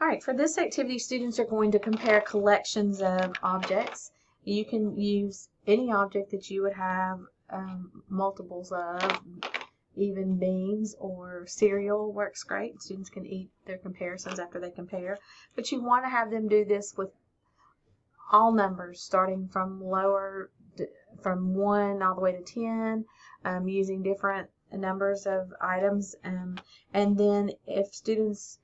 All right, for this activity, students are going to compare collections of objects. You can use any object that you would have multiples of, even beans or cereal works great. Students can eat their comparisons after they compare, but you want to have them do this with all numbers starting from from 1 all the way to 10, using different numbers of items, and then if students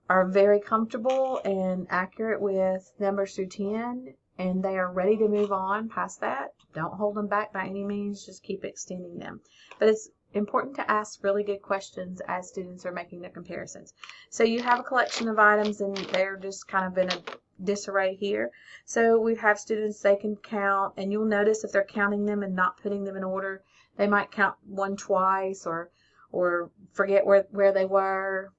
are very comfortable and accurate with numbers through 10 and they are ready to move on past that, don't hold them back by any means, just keep extending them. But it's important to ask really good questions as students are making their comparisons. So you have a collection of items and they're just kind of in a disarray here. So we have students, they can count, and you'll notice if they're counting them and not putting them in order, they might count one twice or forget where they were.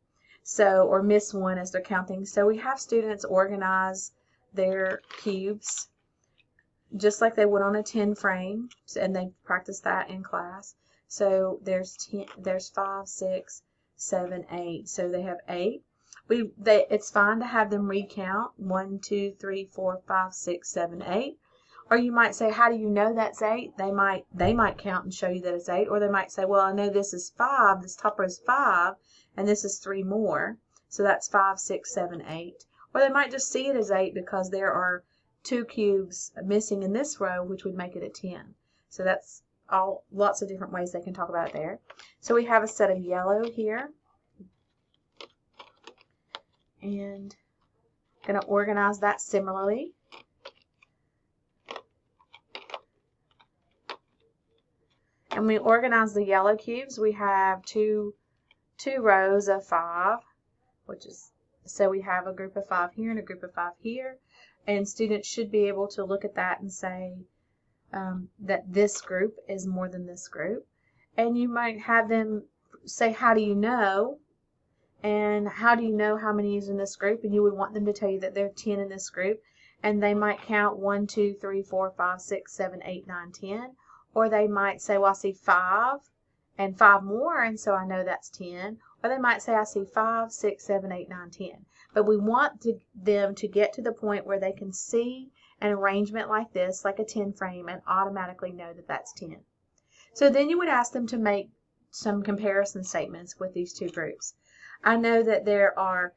So, or miss one as they're counting. So we have students organize their cubes just like they would on a 10 frame, and they practice that in class. So there's 5, 6, 7, 8. So they have 8. It's fine to have them recount 1, 2, 3, 4, 5, 6, 7, 8. Or you might say, how do you know that's 8? They might count and show you that it's 8. Or they might say, well, I know this is 5, this top row is 5, and this is 3 more. So that's 5, 6, 7, 8. Or they might just see it as 8 because there are 2 cubes missing in this row, which would make it a 10. So that's lots of different ways they can talk about it there. So we have a set of yellow here. And I'm going to organize that similarly. And we organize the yellow cubes. We have two rows of 5, so we have a group of 5 here and a group of 5 here. And students should be able to look at that and say that this group is more than this group. And you might have them say, how do you know? And how do you know how many is in this group? And you would want them to tell you that there are 10 in this group. And they might count 1, 2, 3, 4, 5, 6, 7, 8, 9, 10. Or they might say, well, I see 5 and 5 more, and so I know that's 10. Or they might say, I see 5, 6, 7, 8, 9, 10. But we want them to get to the point where they can see an arrangement like this, like a 10 frame, and automatically know that that's 10. So then you would ask them to make some comparison statements with these two groups. I know that there are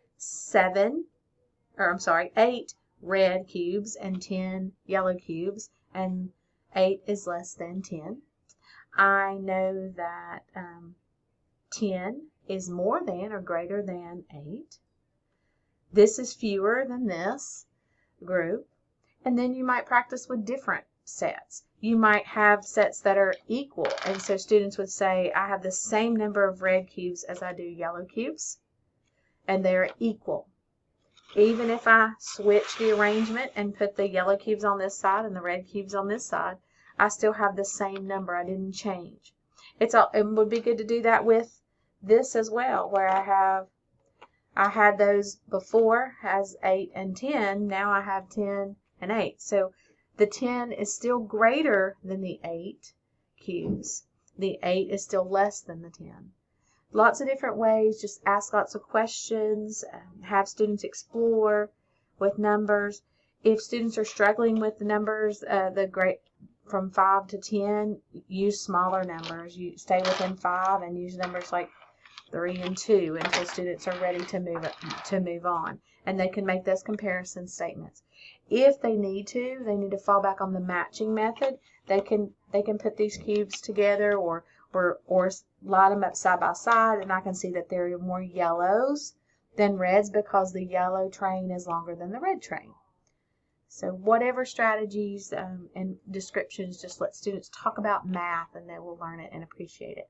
8 red cubes and 10 yellow cubes, and 8 is less than 10. I know that 10 is more than or greater than 8. This is fewer than this group. And then you might practice with different sets. You might have sets that are equal. And so students would say, I have the same number of red cubes as I do yellow cubes. And they're equal. Even if I switch the arrangement and put the yellow cubes on this side and the red cubes on this side, I still have the same number. I didn't change. It would be good to do that with this as well, where I had those before as 8 and 10. Now I have 10 and 8. So the 10 is still greater than the 8 cubes. The 8 is still less than the 10. Lots of different ways. Just ask lots of questions. Have students explore with numbers. If students are struggling with the numbers, from 5 to 10, use smaller numbers. You stay within 5 and use numbers like 3 and 2 until students are ready to move on. And they can make those comparison statements. If they need to fall back on the matching method. They can put these cubes together or line them up side by side, and I can see that there are more yellows than reds because the yellow train is longer than the red train. So whatever strategies and descriptions, just let students talk about math and they will learn it and appreciate it.